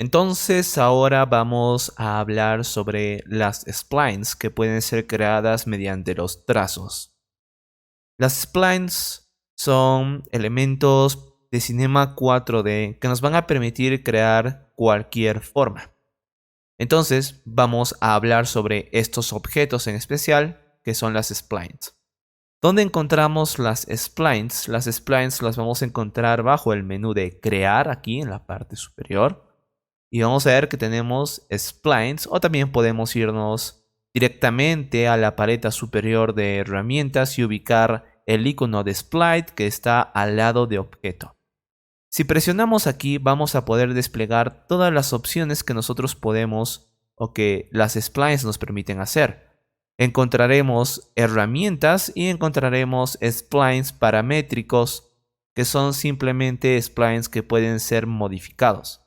Entonces ahora vamos a hablar sobre las splines que pueden ser creadas mediante los trazos. Las splines son elementos de Cinema 4D que nos van a permitir crear cualquier forma. Entonces vamos a hablar sobre estos objetos en especial que son las splines. ¿Dónde encontramos las splines? Las splines las vamos a encontrar bajo el menú de crear aquí en la parte superior. Y vamos a ver que tenemos splines o también podemos irnos directamente a la paleta superior de herramientas y ubicar el icono de spline que está al lado de objeto. Si presionamos aquí vamos a poder desplegar todas las opciones que nosotros podemos o que las splines nos permiten hacer. Encontraremos herramientas y encontraremos splines paramétricos que son simplemente splines que pueden ser modificados.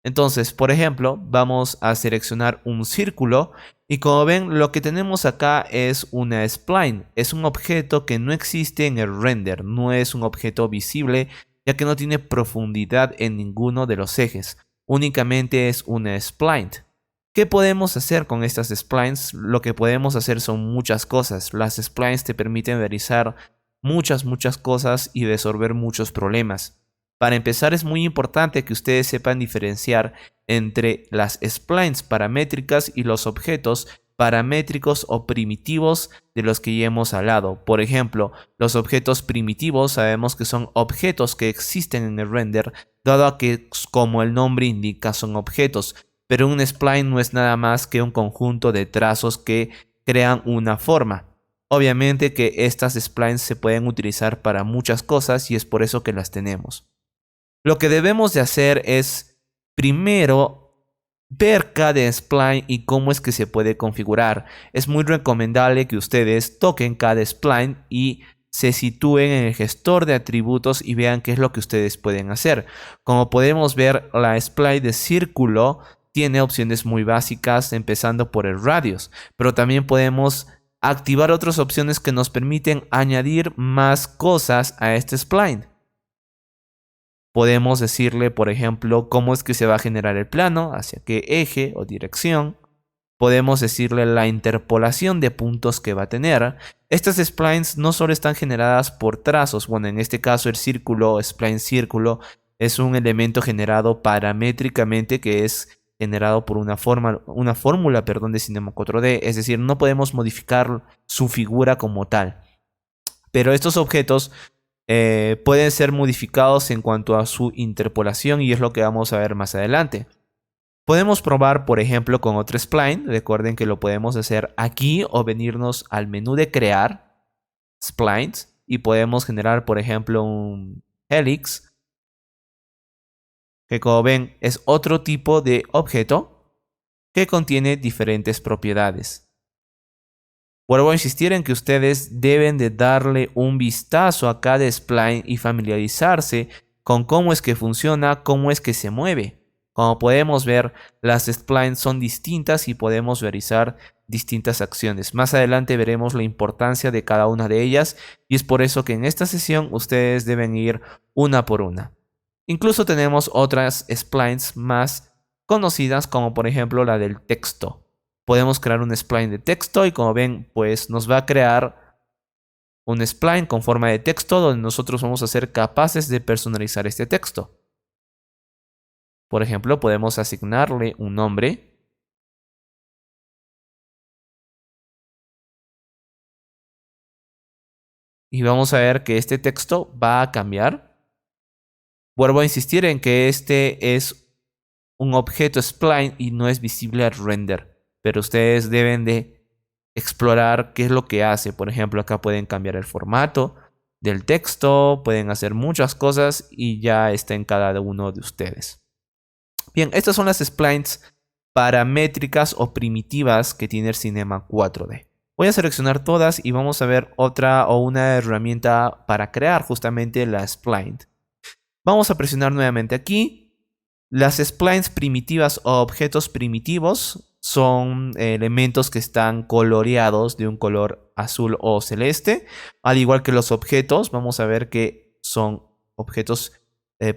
Entonces, por ejemplo, vamos a seleccionar un círculo y como ven, lo que tenemos acá es una spline. Es un objeto que no existe en el render, no es un objeto visible ya que no tiene profundidad en ninguno de los ejes. Únicamente es una spline. ¿Qué podemos hacer con estas splines? Lo que podemos hacer son muchas cosas. Las splines te permiten realizar muchas cosas y resolver muchos problemas. Para empezar, es muy importante que ustedes sepan diferenciar entre las splines paramétricas y los objetos paramétricos o primitivos de los que ya hemos hablado. Por ejemplo, los objetos primitivos sabemos que son objetos que existen en el render, dado a que, como el nombre indica, son objetos. Pero un spline no es nada más que un conjunto de trazos que crean una forma. Obviamente que estas splines se pueden utilizar para muchas cosas y es por eso que las tenemos. Lo que debemos de hacer es primero ver cada spline y cómo es que se puede configurar. Es muy recomendable que ustedes toquen cada spline y se sitúen en el gestor de atributos y vean qué es lo que ustedes pueden hacer. Como podemos ver, la spline de círculo tiene opciones muy básicas, empezando por el radius, pero también podemos activar otras opciones que nos permiten añadir más cosas a este spline. Podemos decirle, por ejemplo, cómo es que se va a generar el plano, hacia qué eje o dirección. Podemos decirle la interpolación de puntos que va a tener. Estas splines no solo están generadas por trazos. Bueno, en este caso el círculo, spline círculo, es un elemento generado paramétricamente que es generado por una fórmula de Cinema 4D. Es decir, no podemos modificar su figura como tal. Pero estos objetos pueden ser modificados en cuanto a su interpolación y es lo que vamos a ver más adelante. Podemos probar, por ejemplo, con otro spline. Recuerden que lo podemos hacer aquí o venirnos al menú de crear splines y podemos generar, por ejemplo, un helix, que como ven es otro tipo de objeto que contiene diferentes propiedades. Vuelvo a insistir en que ustedes deben de darle un vistazo a cada spline y familiarizarse con cómo es que funciona, cómo es que se mueve. Como podemos ver, las splines son distintas y podemos realizar distintas acciones. Más adelante veremos la importancia de cada una de ellas y es por eso que en esta sesión ustedes deben ir una por una. Incluso tenemos otras splines más conocidas como por ejemplo la del texto. Podemos crear un spline de texto y como ven, pues nos va a crear un spline con forma de texto donde nosotros vamos a ser capaces de personalizar este texto. Por ejemplo, podemos asignarle un nombre. Y vamos a ver que este texto va a cambiar. Vuelvo a insistir en que este es un objeto spline y no es visible al render. Pero ustedes deben de explorar qué es lo que hace. Por ejemplo, acá pueden cambiar el formato del texto, pueden hacer muchas cosas y ya está en cada uno de ustedes. Bien, estas son las splines paramétricas o primitivas que tiene el Cinema 4D. Voy a seleccionar todas y vamos a ver otra o una herramienta para crear justamente la spline. Vamos a presionar nuevamente aquí. Las splines primitivas o objetos primitivos son elementos que están coloreados de un color azul o celeste. Al igual que los objetos, vamos a ver que son objetos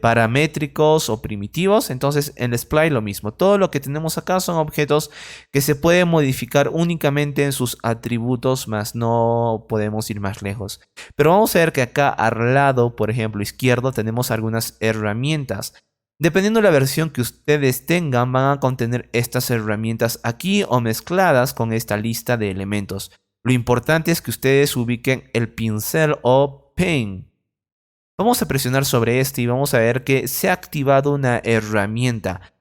paramétricos o primitivos. Entonces en el spline lo mismo. Todo lo que tenemos acá son objetos que se pueden modificar únicamente en sus atributos, más no podemos ir más lejos. Pero vamos a ver que acá al lado, por ejemplo, izquierdo, tenemos algunas herramientas. Dependiendo de la versión que ustedes tengan, van a contener estas herramientas aquí o mezcladas con esta lista de elementos. Lo importante es que ustedes ubiquen el pincel o pen. Vamos a presionar sobre este y vamos a ver que se ha activado una herramienta.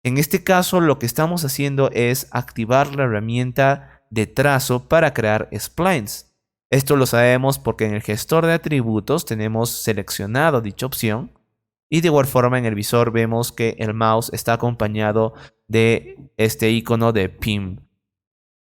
En este caso, lo que estamos haciendo es activar la herramienta de trazo para crear splines. Esto lo sabemos porque en el gestor de atributos tenemos seleccionado dicha opción. Y de igual forma en el visor vemos que el mouse está acompañado de este icono de pin.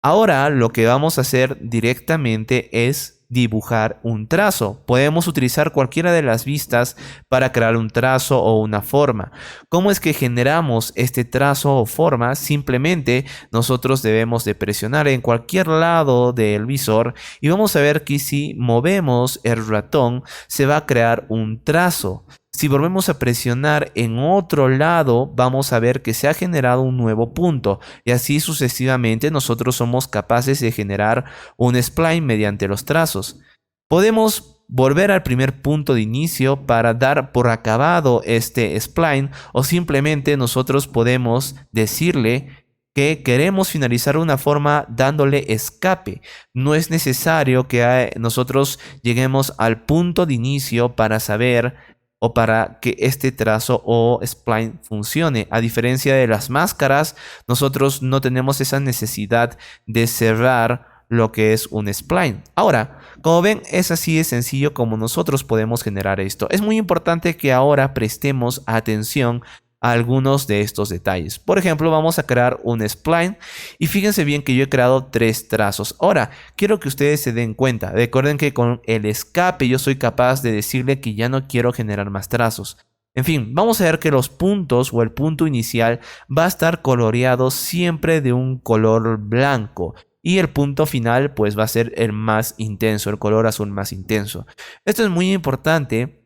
Ahora lo que vamos a hacer directamente es dibujar un trazo. Podemos utilizar cualquiera de las vistas para crear un trazo o una forma. ¿Cómo es que generamos este trazo o forma? Simplemente nosotros debemos de presionar en cualquier lado del visor y vamos a ver que si movemos el ratón se va a crear un trazo. Si volvemos a presionar en otro lado, vamos a ver que se ha generado un nuevo punto y así sucesivamente nosotros somos capaces de generar un spline mediante los trazos. Podemos volver al primer punto de inicio para dar por acabado este spline o simplemente nosotros podemos decirle que queremos finalizar una forma dándole escape. No es necesario que nosotros lleguemos al punto de inicio para saber o para que este trazo o spline funcione. A diferencia de las máscaras, nosotros no tenemos esa necesidad de cerrar lo que es un spline. Ahora, como ven, es así de sencillo como nosotros podemos generar esto. Es muy importante que ahora prestemos atención a algunos de estos detalles. Por ejemplo, vamos a crear un spline y fíjense bien que yo he creado 3 trazos. Ahora, quiero que ustedes se den cuenta. Recuerden que con el escape yo soy capaz de decirle que ya no quiero generar más trazos. En fin, vamos a ver que los puntos o el punto inicial va a estar coloreado siempre de un color blanco. Y el punto final pues va a ser el más intenso, el color azul más intenso. Esto es muy importante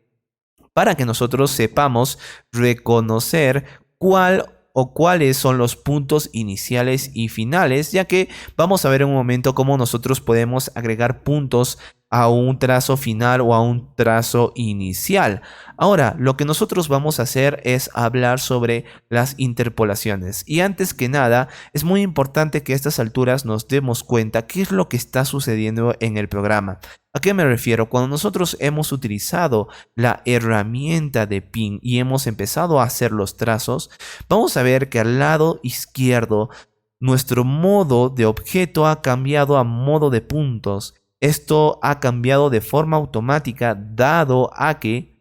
para que nosotros sepamos reconocer cuál o cuáles son los puntos iniciales y finales, ya que vamos a ver en un momento cómo nosotros podemos agregar puntos a un trazo final o a un trazo inicial. Ahora, lo que nosotros vamos a hacer es hablar sobre las interpolaciones. Y antes que nada, es muy importante que a estas alturas nos demos cuenta qué es lo que está sucediendo en el programa. ¿A qué me refiero? Cuando nosotros hemos utilizado la herramienta de pin y hemos empezado a hacer los trazos, vamos a ver que al lado izquierdo nuestro modo de objeto ha cambiado a modo de puntos. Esto ha cambiado de forma automática dado a que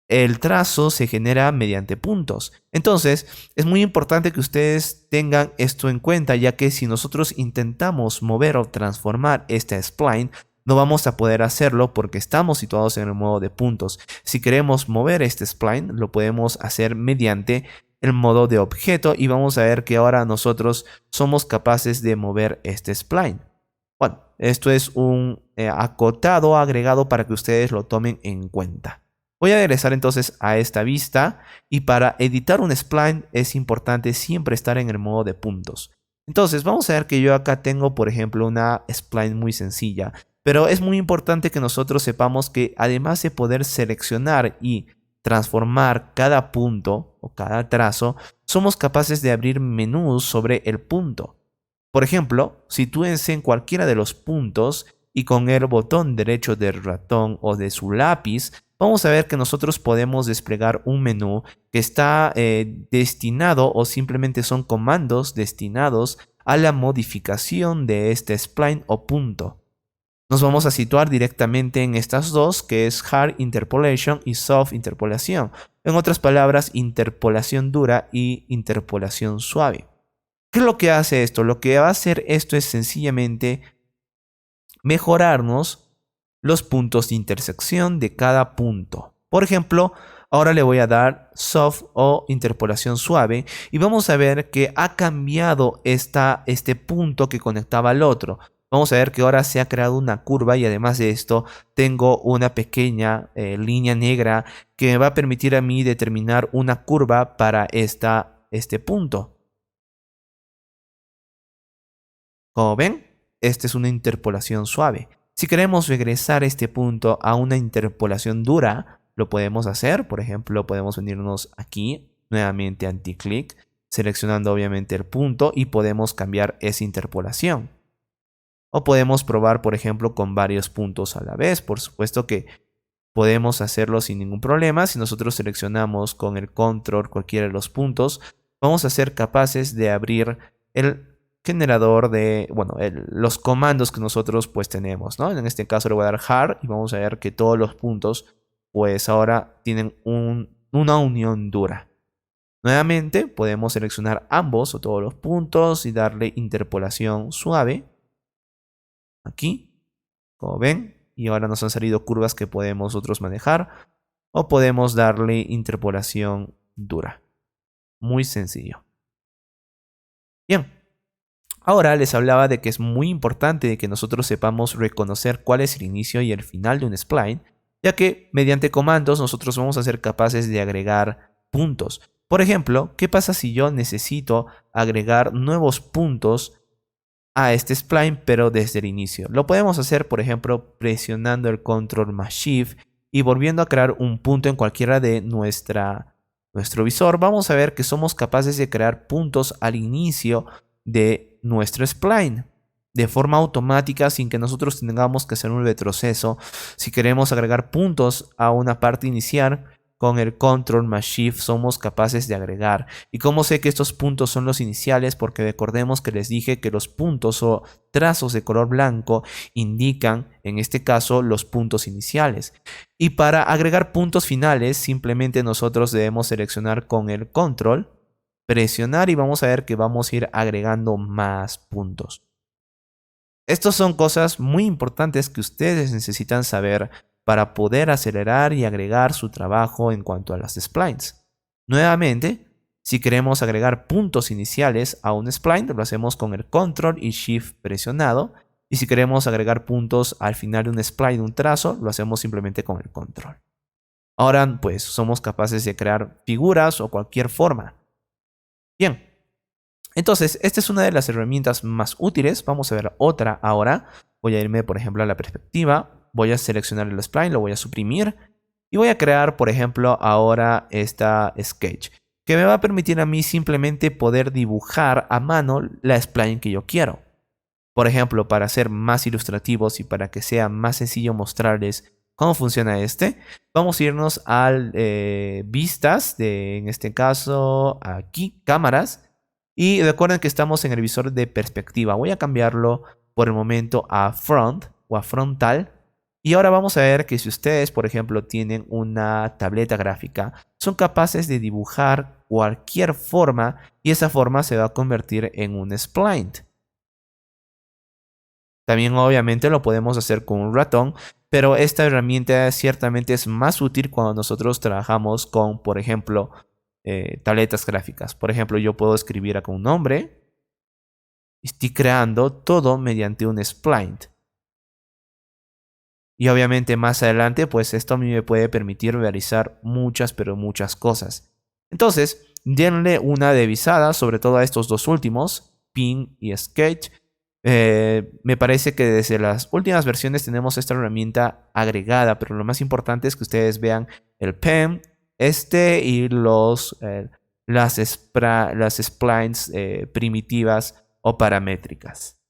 el trazo se genera mediante puntos. Entonces, es muy importante que ustedes tengan esto en cuenta, ya que si nosotros intentamos mover o transformar este spline, no vamos a poder hacerlo porque estamos situados en el modo de puntos. Si queremos mover este spline, lo podemos hacer mediante el modo de objeto y vamos a ver que ahora nosotros somos capaces de mover este spline. Bueno, esto es un acotado agregado para que ustedes lo tomen en cuenta. Voy a regresar entonces a esta vista y para editar un spline es importante siempre estar en el modo de puntos. Entonces vamos a ver que yo acá tengo por ejemplo una spline muy sencilla, pero es muy importante que nosotros sepamos que además de poder seleccionar y transformar cada punto o cada trazo, somos capaces de abrir menús sobre el punto. Por ejemplo, sitúense en cualquiera de los puntos y con el botón derecho del ratón o de su lápiz, vamos a ver que nosotros podemos desplegar un menú que está destinado o simplemente son comandos destinados a la modificación de este spline o punto. Nos vamos a situar directamente en estas dos, que es Hard Interpolation y Soft Interpolación. En otras palabras, interpolación dura y interpolación suave. ¿Qué es lo que hace esto? Lo que va a hacer esto es sencillamente mejorarnos los puntos de intersección de cada punto. Por ejemplo, ahora le voy a dar Soft o interpolación suave y vamos a ver que ha cambiado este punto que conectaba al otro. vamos a ver que ahora se ha creado una curva y además de esto tengo una pequeña línea negra que me va a permitir a mí determinar una curva para este punto. Como ven, esta es una interpolación suave. Si queremos regresar este punto a una interpolación dura, lo podemos hacer. Por ejemplo, podemos venirnos aquí, nuevamente anti-click, seleccionando obviamente el punto y podemos cambiar esa interpolación. O podemos probar, por ejemplo, con varios puntos a la vez. Por supuesto que podemos hacerlo sin ningún problema. Si nosotros seleccionamos con el control cualquiera de los puntos, vamos a ser capaces de abrir el generador de, bueno, los comandos que nosotros pues tenemos, ¿no? En este caso le voy a dar hard y vamos a ver que todos los puntos pues ahora tienen una unión dura. Nuevamente podemos seleccionar ambos o todos los puntos y darle interpolación suave. Aquí, como ven, y ahora nos han salido curvas que podemos nosotros manejar o podemos darle interpolación dura. Muy sencillo. Bien. Ahora les hablaba de que es muy importante de que nosotros sepamos reconocer cuál es el inicio y el final de un spline, ya que mediante comandos nosotros vamos a ser capaces de agregar puntos. Por ejemplo, ¿qué pasa si yo necesito agregar nuevos puntos a este spline pero desde el inicio? Lo podemos hacer, por ejemplo, presionando el control más shift y volviendo a crear un punto en cualquiera de nuestro visor. Vamos a ver que somos capaces de crear puntos al inicio de nuestro spline de forma automática sin que nosotros tengamos que hacer un retroceso. Si queremos agregar puntos a una parte inicial, con el control más shift somos capaces de agregar. ¿Y cómo sé que estos puntos son los iniciales? Porque recordemos que les dije que los puntos o trazos de color blanco indican, en este caso, los puntos iniciales. Y para agregar puntos finales, simplemente nosotros debemos seleccionar con el control, presionar y vamos a ver que vamos a ir agregando más puntos. Estas son cosas muy importantes que ustedes necesitan saber para poder acelerar y agregar su trabajo en cuanto a las splines. Nuevamente, si queremos agregar puntos iniciales a un spline, lo hacemos con el control y shift presionado. Y si queremos agregar puntos al final de un spline, de un trazo, lo hacemos simplemente con el control. Ahora, pues, somos capaces de crear figuras o cualquier forma. Bien, entonces esta es una de las herramientas más útiles. Vamos a ver otra ahora. Voy a irme, por ejemplo, a la perspectiva. Voy a seleccionar el spline, lo voy a suprimir. Y voy a crear, por ejemplo, ahora esta sketch, que me va a permitir a mí simplemente poder dibujar a mano la spline que yo quiero. Por ejemplo, para ser más ilustrativos y para que sea más sencillo mostrarles cómo funciona vamos a irnos a vistas, en este caso aquí, cámaras. Y recuerden que estamos en el visor de perspectiva. Voy a cambiarlo por el momento a front o a frontal. Y ahora vamos a ver que si ustedes, por ejemplo, tienen una tableta gráfica, son capaces de dibujar cualquier forma y esa forma se va a convertir en un spline. También obviamente lo podemos hacer con un ratón, pero esta herramienta ciertamente es más útil cuando nosotros trabajamos con, por ejemplo, tabletas gráficas. Por ejemplo, yo puedo escribir acá un nombre. Estoy creando todo mediante un spline. Y obviamente más adelante, pues esto a mí me puede permitir realizar muchas, pero muchas cosas. Entonces, denle una revisada, sobre todo a estos dos últimos, Pin y Sketch. Me parece que desde las últimas versiones tenemos esta herramienta agregada, pero lo más importante es que ustedes vean el pen, y las splines primitivas o paramétricas.